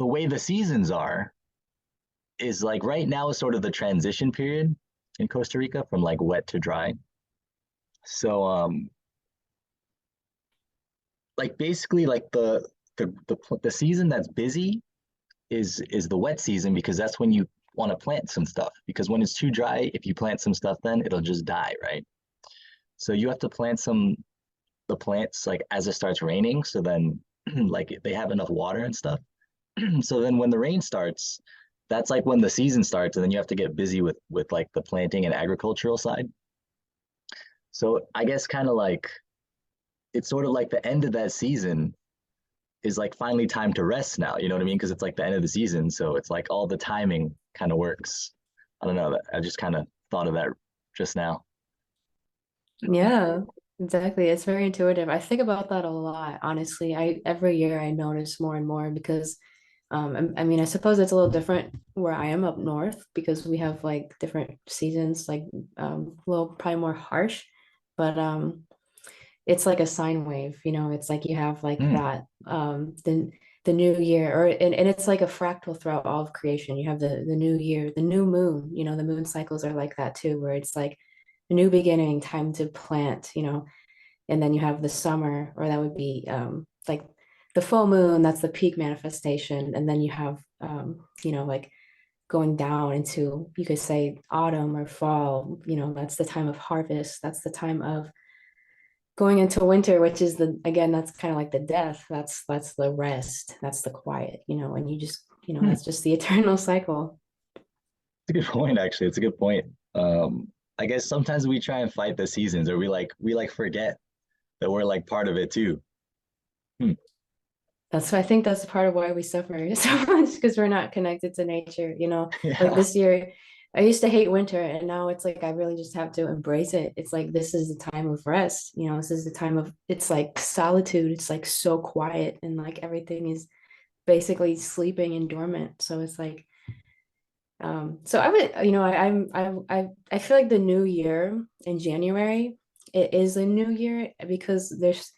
the way the seasons are is like right now is sort of the transition period in Costa Rica from like wet to dry. So like basically like the season that's busy is the wet season because that's when you want to plant some stuff because when it's too dry, if you plant some stuff then it'll just die, right? So you have to plant some the plants like as it starts raining so then like they have enough water and stuff. So then when the rain starts, that's like when the season starts and then you have to get busy with like the planting and agricultural side. So I guess kind of like it's sort of like the end of that season is like finally time to rest now. You know what I mean? Because it's like the end of the season, so it's like all the timing kind of works. I don't know. I just kind of thought of that just now. Yeah, exactly. It's very intuitive. I think about that a lot, honestly. I every year I notice more and more because I mean, I suppose it's a little different where I am up north because we have like different seasons, like a little probably more harsh, but it's like a sine wave, it's like you have like Hmm. that the new year or and it's like a fractal throughout all of creation. You have the new year, the new moon, the moon cycles are like that too, where it's like a new beginning, time to plant, and then you have the summer, or that would be like the full moon, that's the peak manifestation, and then you have like going down into, you could say, autumn or fall, that's the time of harvest, that's the time of going into winter, which is the again, that's kind of like the death, that's the rest, that's the quiet, and you just, Hmm. that's just the eternal cycle. It's a good point, actually. It's a good point. I guess sometimes we try and fight the seasons, or we like forget that we're like part of it too. Hmm. That's I think that's part of why we suffer so much, because we're not connected to nature. Like Yeah. this year, I used to hate winter, and now it's like I really just have to embrace it. It's like this is the time of rest. This is the time of, it's like solitude. It's like so quiet, and like everything is basically sleeping and dormant. So it's like, so I would, I feel like the new year in January, it is a new year because there's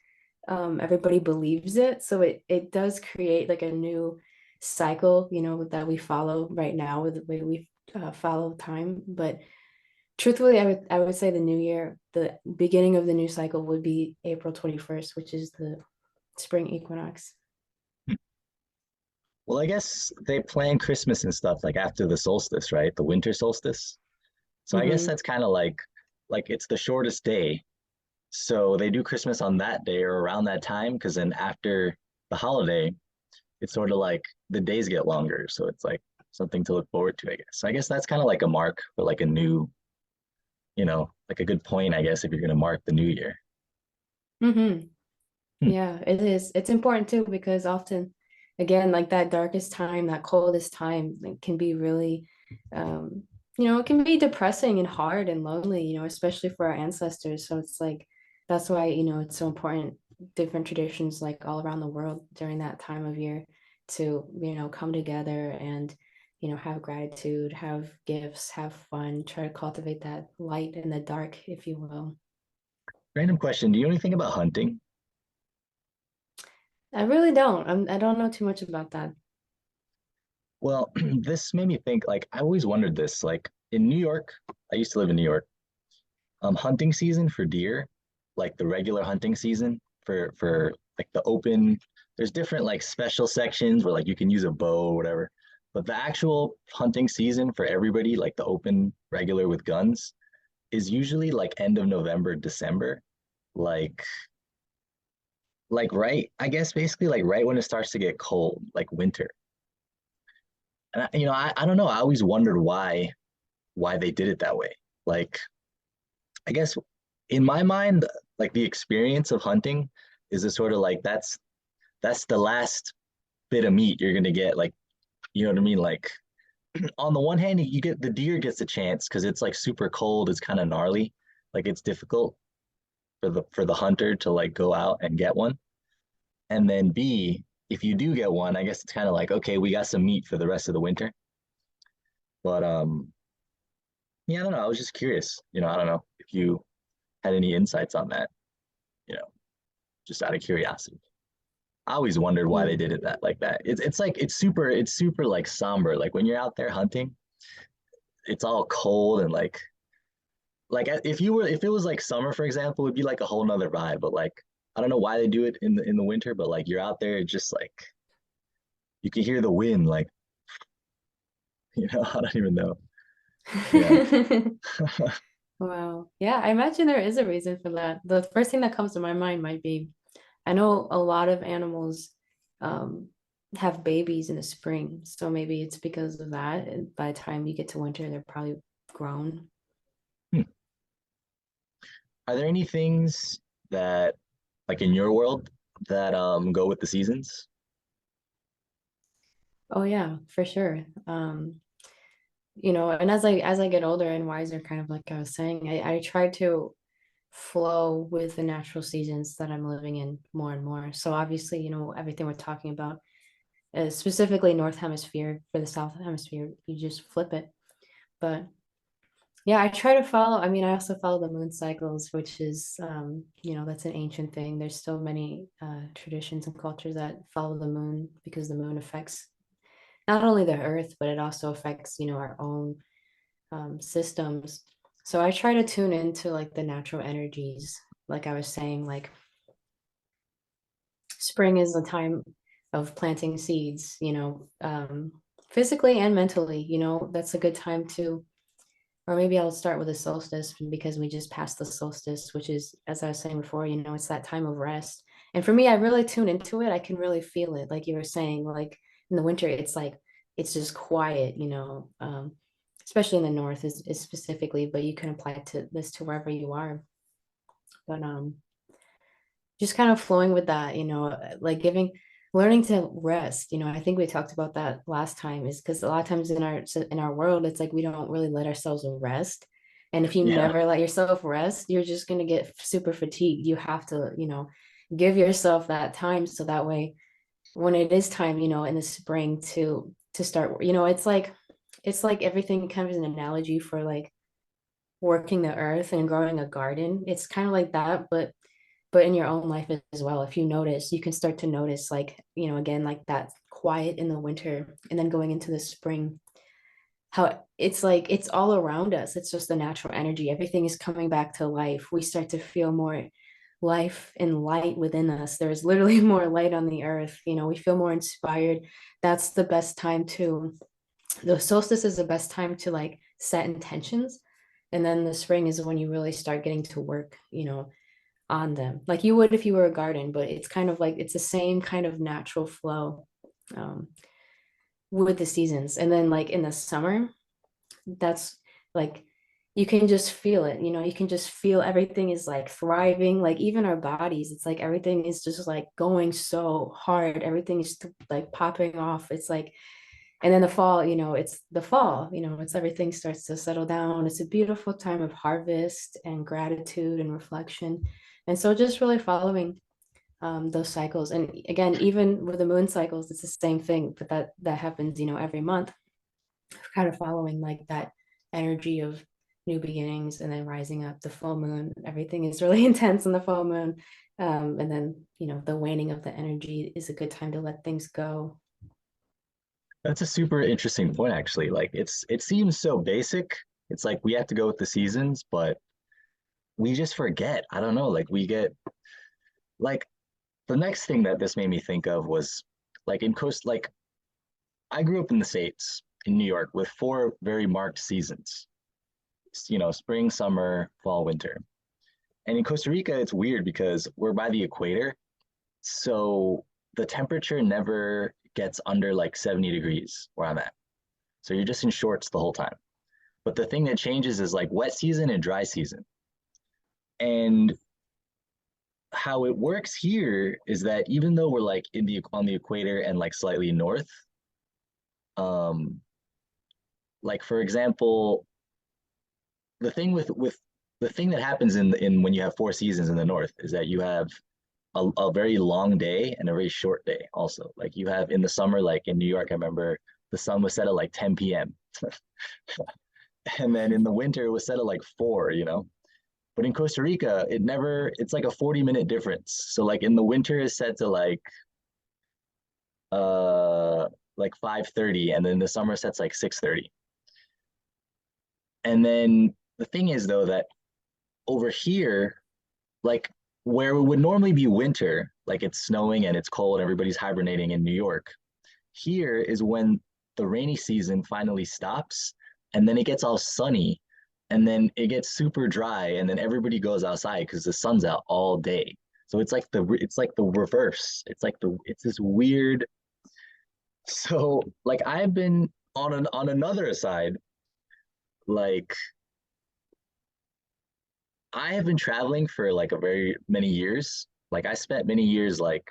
everybody believes it. So it does create like a new cycle, that we follow right now with the way we follow time. But truthfully, I would say the new year, the beginning of the new cycle would be April 21st, which is the spring equinox. Well, I guess they plan Christmas and stuff like after the solstice, right? The winter solstice. So I guess Hmm. that's kind of like it's the shortest day. So they do Christmas on that day or around that time because then after the holiday, it's sort of like the days get longer. So it's like something to look forward to, I guess. So I guess that's kind of like a mark for like a new, like a good point, I guess, if you're going to mark the new year. Hmm. Hmm. Yeah, it is. It's important too because often, again, like that darkest time, that coldest time, it can be really, um, it can be depressing and hard and lonely, especially for our ancestors. So it's like that's why, it's so important, different traditions like all around the world during that time of year to, come together and, have gratitude, have gifts, have fun, try to cultivate that light in the dark, if you will. Random question. Do you know anything about hunting? I really don't. I don't know too much about that. Well, this made me think, like, I always wondered this. Like in New York, I used to live in New York. Hunting season for deer, like the regular hunting season for like the open, there's different like special sections where like you can use a bow or whatever. But the actual hunting season for everybody, like the open regular with guns, is usually like end of November, December, like right, I guess basically like right when it starts to get cold, like winter. And I don't know. I always wondered why they did it that way. Like I guess in my mind, like the experience of hunting is a sort of like that's the last bit of meat you're gonna get. Like, you know what I mean? Like on the one hand, you get the deer gets a chance because it's like super cold, it's kind of gnarly, like it's difficult for the hunter to like go out and get one. And then B, if you do get one, I guess it's kind of like, okay, we got some meat for the rest of the winter. But yeah, I don't know. I was just curious. I don't know if you had any insights on that, you know, just out of curiosity. I always wondered why they Hmm. did it that like that. It's like it's super like somber. Like when you're out there hunting, it's all cold and like if you were if it was like summer, for example, it'd be like a whole nother vibe. But like I don't know why they do it in the winter, but like you're out there, it's just like you can hear the wind, like I don't even know. Yeah. Wow. Yeah, I imagine there is a reason for that. The first thing that comes to my mind might be I know a lot of animals um, have babies in the spring, so maybe it's because of that. And by the time you get to winter, they're probably grown. Hmm. Are there any things that like in your world that go with the seasons? Oh yeah, for sure. And as I get older and wiser, kind of like I was saying, I try to flow with the natural seasons that I'm living in more and more. So obviously, everything we're talking about, specifically North Hemisphere for the South Hemisphere, you just flip it. But yeah, I try to follow. I mean, I also follow the moon cycles, which is, that's an ancient thing. There's still many traditions and cultures that follow the moon because the moon affects not only the earth, but it also affects, our own systems. So I try to tune into like the natural energies. Like I was saying, like spring is the time of planting seeds, physically and mentally, that's a good time to, or maybe I'll start with the solstice because we just passed the solstice, which is, as I was saying before, it's that time of rest. And for me, I really tune into it. I can really feel it. Like you were saying, like in the winter, it's like, it's just quiet, especially in the north is specifically, but you can apply to this to wherever you are. But just kind of flowing with that, like learning to rest. I think we talked about that last time is because a lot of times in our world, it's like we don't really let ourselves rest. And if you Yeah. never let yourself rest, you're just going to get super fatigued. You have to, give yourself that time so that way when it is time, in the spring to start, it's like everything kind of is an analogy for like working the earth and growing a garden. It's kind of like that, but in your own life as well. If you notice, you can start to notice like, again, like that quiet in the winter and then going into the spring, how it's like it's all around us. It's just the natural energy. Everything is coming back to life. We start to feel more life and light within us. There's literally more light on the earth. We feel more inspired. That's the best time to, the solstice is the best time to like set intentions. And then the spring is when you really start getting to work, on them like you would if you were a garden, but it's kind of like it's the same kind of natural flow um, with the seasons. And then like in the summer, that's like you can just feel it, you can just feel everything is like thriving, like even our bodies, it's like everything is just like going so hard, everything is like popping off. It's like, and then the fall, it's the fall, it's everything starts to settle down. It's a beautiful time of harvest and gratitude and reflection. And so just really following those cycles. And again, even with the moon cycles, it's the same thing, but that happens, every month, kind of following like that energy of new beginnings and then rising up. The full moon, everything is really intense in the full moon. And then, the waning of the energy is a good time to let things go. That's a super interesting point, actually. Like it seems so basic. It's like we have to go with the seasons, but we just forget. I don't know. Like we get like the next thing that this made me think of was like in coast like I grew up in the States in New York with four very marked seasons. Spring, summer, fall, winter. And in Costa Rica, it's weird because we're by the equator. So the temperature never gets under like 70 degrees where I'm at. So you're just in shorts the whole time. But the thing that changes is like wet season and dry season. And how it works here is that even though we're like in the on the equator and like slightly north, um, like for example, the thing that happens in when you have four seasons in the north is that you have a very long day and a very short day also. Like you have in the summer, like in New York, I remember the sun was set at like 10 p.m. And then in the winter it was set at like 4. But in Costa Rica, it's like a 40-minute difference. So like in the winter is set to like uh like 5:30, and then the summer set's like 6:30. And then the thing is though that over here, like where it would normally be winter, like it's snowing and it's cold, everybody's hibernating in New York. Here is when the rainy season finally stops, and then it gets all sunny, and then it gets super dry, and then everybody goes outside because the sun's out all day. So it's like the reverse. It's this weird. So like I've been on another side, like I have been traveling for like a very many years. Like I spent many years like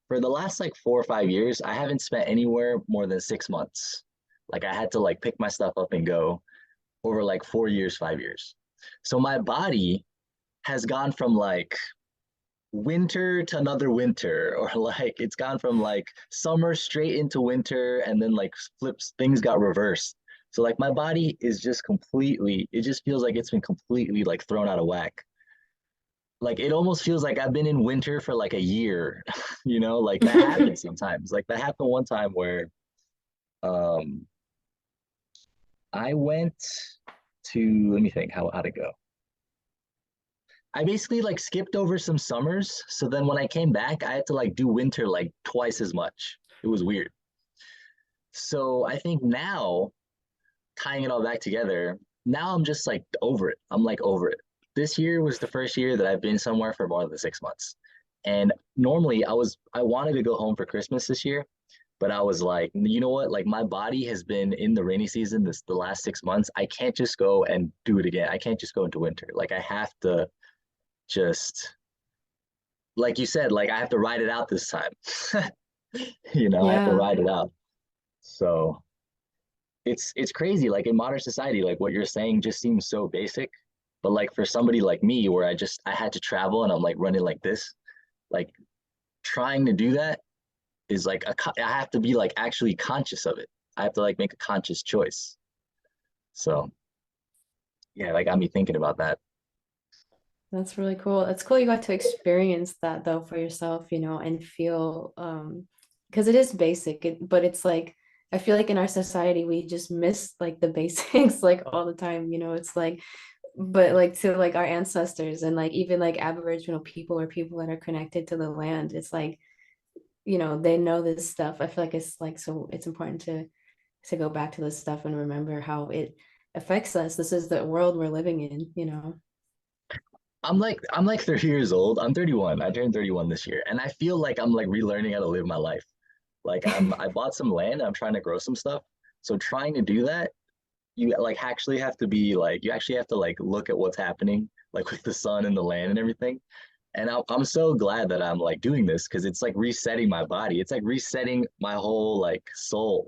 for the last like 4 or 5 years, I haven't spent anywhere more than 6 months. Like I had to like pick my stuff up and go over like 4 years, 5 years. So my body has gone from like winter to another winter, or like it's gone from like summer straight into winter, and then like flips, things got reversed. So like my body is just completely, it just feels like it's been completely like thrown out of whack. Like it almost feels like I've been in winter for like a year, you know, like that happens sometimes. Like that happened one time where um I went to, let me think how to go. I basically like skipped over some summers. So then when I came back, I had to like do winter like twice as much. It was weird. So I think now, tying it all back together, now I'm just like over it. I'm like over it. This year was the first year that I've been somewhere for more than 6 months. And normally I wanted to go home for Christmas this year, but I was like, you know what? Like my body has been in the rainy season this the last 6 months. I can't just go and do it again. I can't just go into winter. Like I have to just, like you said, like I have to ride it out this time. I have to Yeah. ride it out. So it's crazy. Like in modern society, like what you're saying just seems so basic. But like for somebody like me, where I had to travel and I'm like running like this, like trying to do that is like I have to be like actually conscious of it. I have to like make a conscious choice. So yeah, that got me thinking about that. That's really cool. It's cool you got to experience that though for yourself, and feel because it is basic, but it's like I feel like in our society we just miss like the basics like all the time, it's like but like to like our ancestors and like even like Aboriginal people or people that are connected to the land, it's like, they know this stuff. I feel like it's like so it's important to go back to this stuff and remember how it affects us. This is the world we're living in. I'm like 30 years old. I'm 31. I turned 31 this year, and I feel like I'm like relearning how to live my life. Like I bought some land and I'm trying to grow some stuff. So trying to do that, you like actually have to be like you actually have to like look at what's happening like with the sun and the land and everything. And I'm so glad that I'm like doing this because it's like resetting my body. It's like resetting my whole like soul.